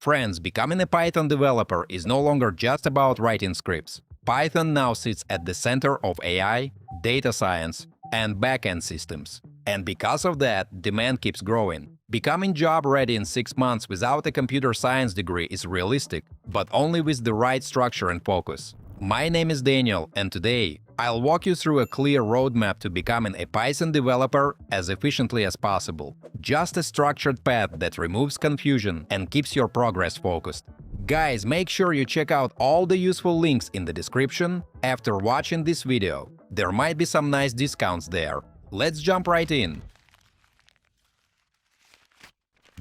Friends, becoming a Python developer is no longer just about writing scripts. Python now sits at the center of AI, data science, and backend systems. And because of that, demand keeps growing. Becoming job-ready in 6 months without a computer science degree is realistic, but only with the right structure and focus. My name is Daniel, and today I'll walk you through a clear roadmap to becoming a Python developer as efficiently as possible. Just a structured path that removes confusion and keeps your progress focused. Guys, make sure you check out all the useful links in the description after watching this video. There might be some nice discounts there. Let's jump right in.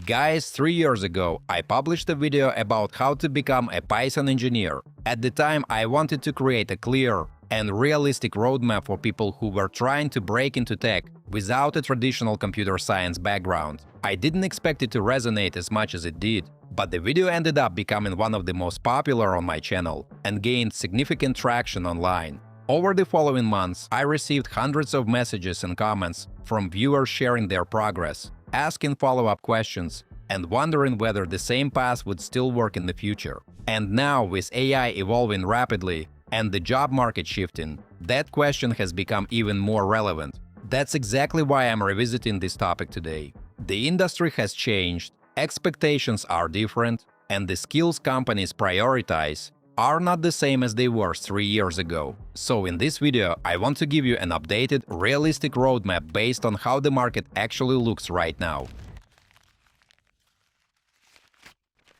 Guys, 3 years ago, I published a video about how to become a Python engineer. At the time, I wanted to create a clear and realistic roadmap for people who were trying to break into tech without a traditional computer science background. I didn't expect it to resonate as much as it did, but the video ended up becoming one of the most popular on my channel and gained significant traction online. Over the following months, I received hundreds of messages and comments from viewers sharing their progress, asking follow-up questions, and wondering whether the same path would still work in the future. And now, with AI evolving rapidly and the job market shifting, that question has become even more relevant. That's exactly why I'm revisiting this topic today. The industry has changed, expectations are different, and the skills companies prioritize are not the same as they were 3 years ago. So in this video, I want to give you an updated, realistic roadmap based on how the market actually looks right now.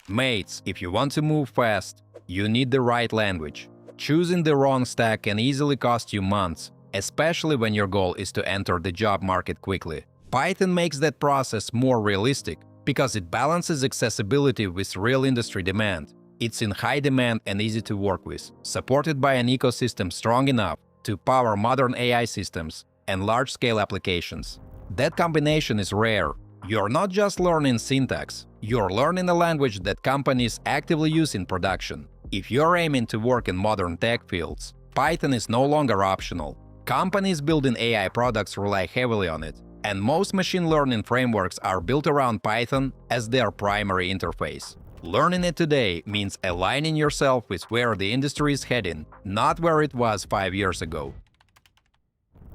Mates, if you want to move fast, you need the right language. Choosing the wrong stack can easily cost you months, especially when your goal is to enter the job market quickly. Python makes that process more realistic because it balances accessibility with real industry demand. It's in high demand and easy to work with, supported by an ecosystem strong enough to power modern AI systems and large-scale applications. That combination is rare. You're not just learning syntax, you're learning a language that companies actively use in production. If you're aiming to work in modern tech fields, Python is no longer optional. Companies building AI products rely heavily on it, and most machine learning frameworks are built around Python as their primary interface. Learning it today means aligning yourself with where the industry is heading, not where it was 5 years ago.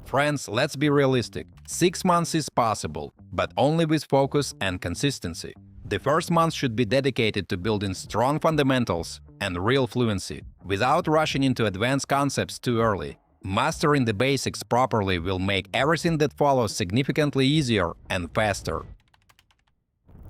Friends, let's be realistic. 6 months is possible, but only with focus and consistency. The first month should be dedicated to building strong fundamentals and real fluency, without rushing into advanced concepts too early. Mastering the basics properly will make everything that follows significantly easier and faster.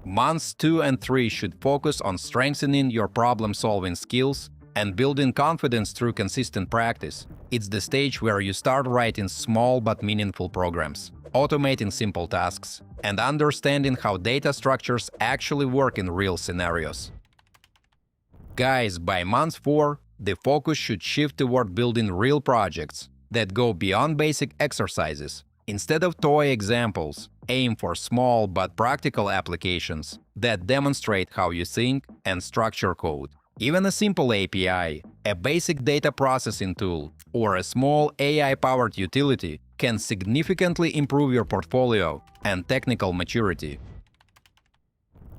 Months 2 and 3 should focus on strengthening your problem-solving skills and building confidence through consistent practice. It's the stage where you start writing small but meaningful programs, automating simple tasks, and understanding how data structures actually work in real scenarios. Guys, by month 4, the focus should shift toward building real projects that go beyond basic exercises. Instead of toy examples, aim for small but practical applications that demonstrate how you think and structure code. Even a simple API, a basic data processing tool, or a small AI-powered utility can significantly improve your portfolio and technical maturity.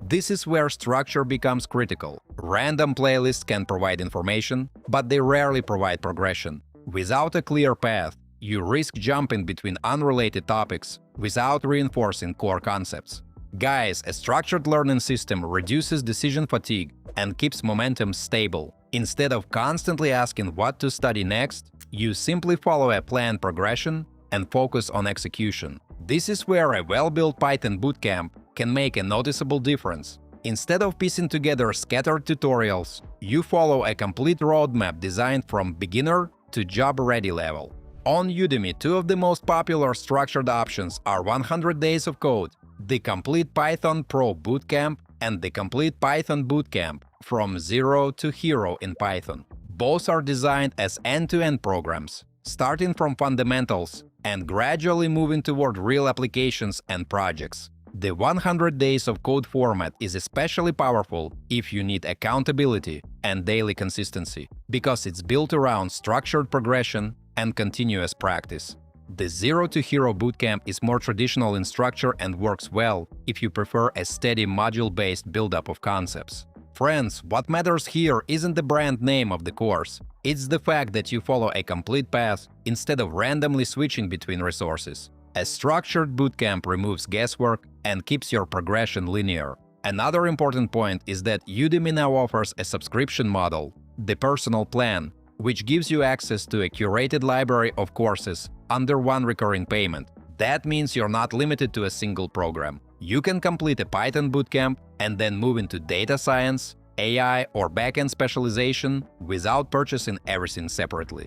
This is where structure becomes critical. Random playlists can provide information, but they rarely provide progression. Without a clear path, you risk jumping between unrelated topics without reinforcing core concepts. Guys, a structured learning system reduces decision fatigue and keeps momentum stable. Instead of constantly asking what to study next, you simply follow a planned progression and focus on execution. This is where a well-built Python bootcamp can make a noticeable difference. Instead of piecing together scattered tutorials, you follow a complete roadmap designed from beginner to job-ready level. On Udemy, 2 of the most popular structured options are 100 Days of Code, the Complete Python Pro Bootcamp, and the Complete Python Bootcamp from Zero to Hero in Python. Both are designed as end-to-end programs, starting from fundamentals and gradually moving toward real applications and projects. The 100 Days of Code format is especially powerful if you need accountability and daily consistency, because it's built around structured progression and continuous practice. The Zero to Hero Bootcamp is more traditional in structure and works well if you prefer a steady module-based build-up of concepts. Friends, what matters here isn't the brand name of the course. It's the fact that you follow a complete path instead of randomly switching between resources. A structured bootcamp removes guesswork and keeps your progression linear. Another important point is that Udemy now offers a subscription model, the personal plan, which gives you access to a curated library of courses under one recurring payment. That means you're not limited to a single program. You can complete a Python bootcamp and then move into data science, AI, or backend specialization without purchasing everything separately.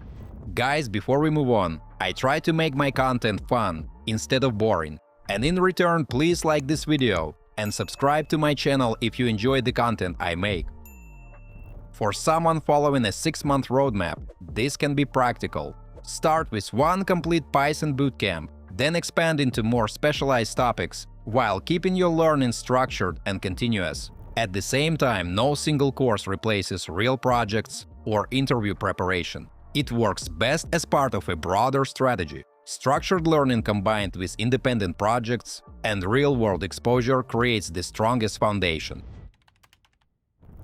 Guys, before we move on, I try to make my content fun instead of boring. And in return, please like this video and subscribe to my channel if you enjoy the content I make. For someone following a 6-month roadmap, this can be practical. Start with one complete Python bootcamp, then expand into more specialized topics, while keeping your learning structured and continuous. At the same time, no single course replaces real projects or interview preparation. It works best as part of a broader strategy. Structured learning combined with independent projects and real-world exposure creates the strongest foundation.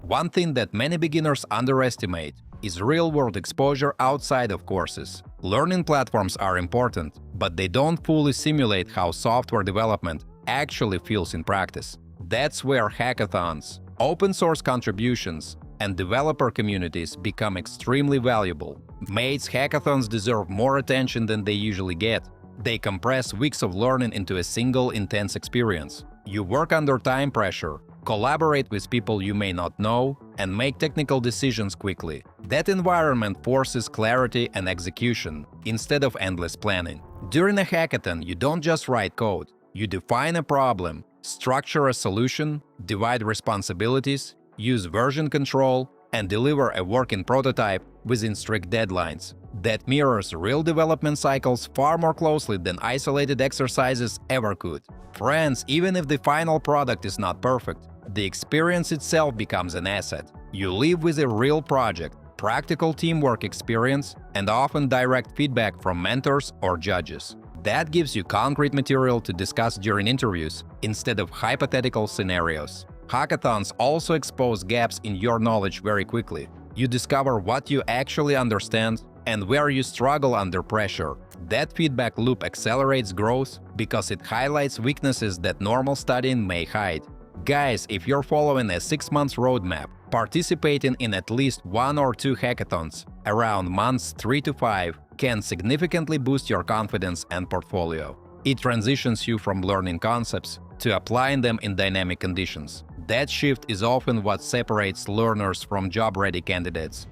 One thing that many beginners underestimate is real-world exposure outside of courses. Learning platforms are important, but they don't fully simulate how software development actually feels in practice. That's where hackathons, open-source contributions, and developer communities become extremely valuable. Mates, hackathons deserve more attention than they usually get. They compress weeks of learning into a single intense experience. You work under time pressure, collaborate with people you may not know, and make technical decisions quickly. That environment forces clarity and execution instead of endless planning. During a hackathon, you don't just write code. You define a problem, structure a solution, divide responsibilities, use version control, and deliver a working prototype within strict deadlines. That mirrors real development cycles far more closely than isolated exercises ever could. Friends, even if the final product is not perfect, the experience itself becomes an asset. You leave with a real project, practical teamwork experience, and often direct feedback from mentors or judges. That gives you concrete material to discuss during interviews instead of hypothetical scenarios. Hackathons also expose gaps in your knowledge very quickly. You discover what you actually understand and where you struggle under pressure. That feedback loop accelerates growth because it highlights weaknesses that normal studying may hide. Guys, if you're following a 6-month roadmap, participating in at least 1 or 2 hackathons around months 3 to 5 can significantly boost your confidence and portfolio. It transitions you from learning concepts to applying them in dynamic conditions. That shift is often what separates learners from job-ready candidates.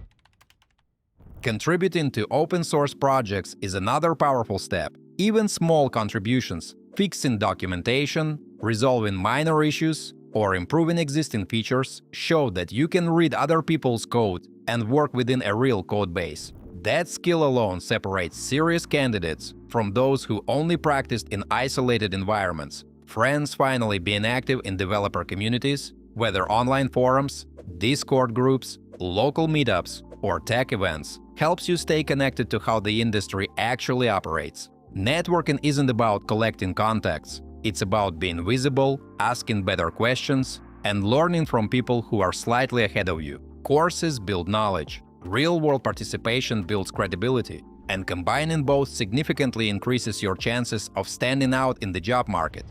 Contributing to open-source projects is another powerful step. Even small contributions, fixing documentation, resolving minor issues, or improving existing features show that you can read other people's code and work within a real code base. That skill alone separates serious candidates from those who only practiced in isolated environments. Friends, finally, being active in developer communities, whether online forums, Discord groups, local meetups, or tech events, helps you stay connected to how the industry actually operates. Networking isn't about collecting contacts. It's about being visible, asking better questions, and learning from people who are slightly ahead of you. Courses build knowledge, real-world participation builds credibility, and combining both significantly increases your chances of standing out in the job market.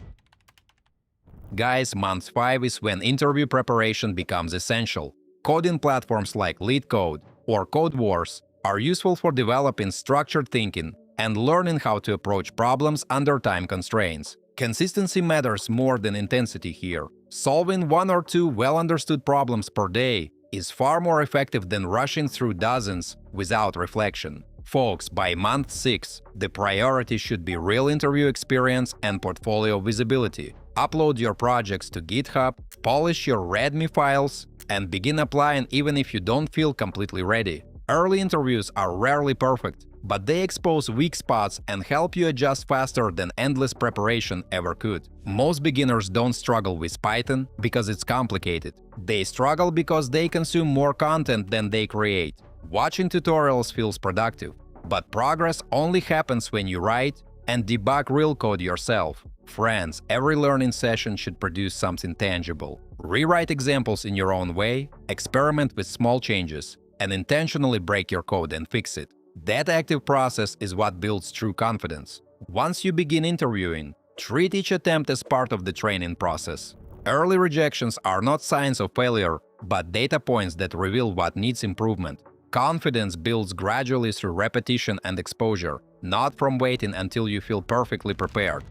Guys, month 5 is when interview preparation becomes essential. Coding platforms like LeetCode or Code Wars are useful for developing structured thinking and learning how to approach problems under time constraints. Consistency matters more than intensity here. Solving 1 or 2 well-understood problems per day is far more effective than rushing through dozens without reflection. Folks, by month 6, the priority should be real interview experience and portfolio visibility. Upload your projects to GitHub, polish your README files, and begin applying even if you don't feel completely ready. Early interviews are rarely perfect, but they expose weak spots and help you adjust faster than endless preparation ever could. Most beginners don't struggle with Python because it's complicated. They struggle because they consume more content than they create. Watching tutorials feels productive, but progress only happens when you write and debug real code yourself. Friends, every learning session should produce something tangible. Rewrite examples in your own way, experiment with small changes, and intentionally break your code and fix it. That active process is what builds true confidence. Once you begin interviewing, treat each attempt as part of the training process. Early rejections are not signs of failure, but data points that reveal what needs improvement. Confidence builds gradually through repetition and exposure, not from waiting until you feel perfectly prepared.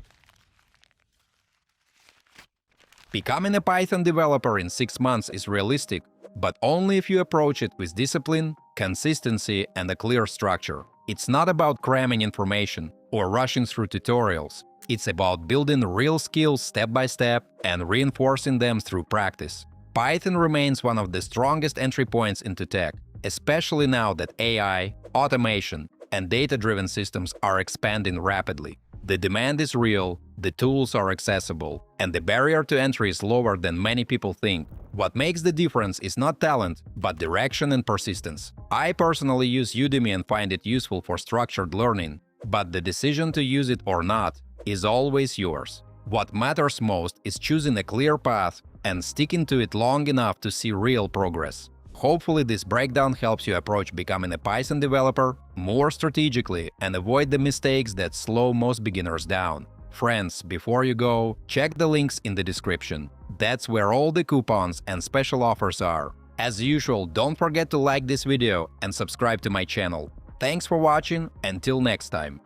Becoming a Python developer in 6 months is realistic, but only if you approach it with discipline, consistency, and a clear structure. It's not about cramming information or rushing through tutorials. It's about building real skills step by step and reinforcing them through practice. Python remains one of the strongest entry points into tech, especially now that AI, automation, and data-driven systems are expanding rapidly. The demand is real, the tools are accessible, and the barrier to entry is lower than many people think. What makes the difference is not talent, but direction and persistence. I personally use Udemy and find it useful for structured learning, but the decision to use it or not is always yours. What matters most is choosing a clear path and sticking to it long enough to see real progress. Hopefully, this breakdown helps you approach becoming a Python developer more strategically and avoid the mistakes that slow most beginners down. Friends, before you go, check the links in the description. That's where all the coupons and special offers are. As usual, don't forget to like this video and subscribe to my channel. Thanks for watching, until next time.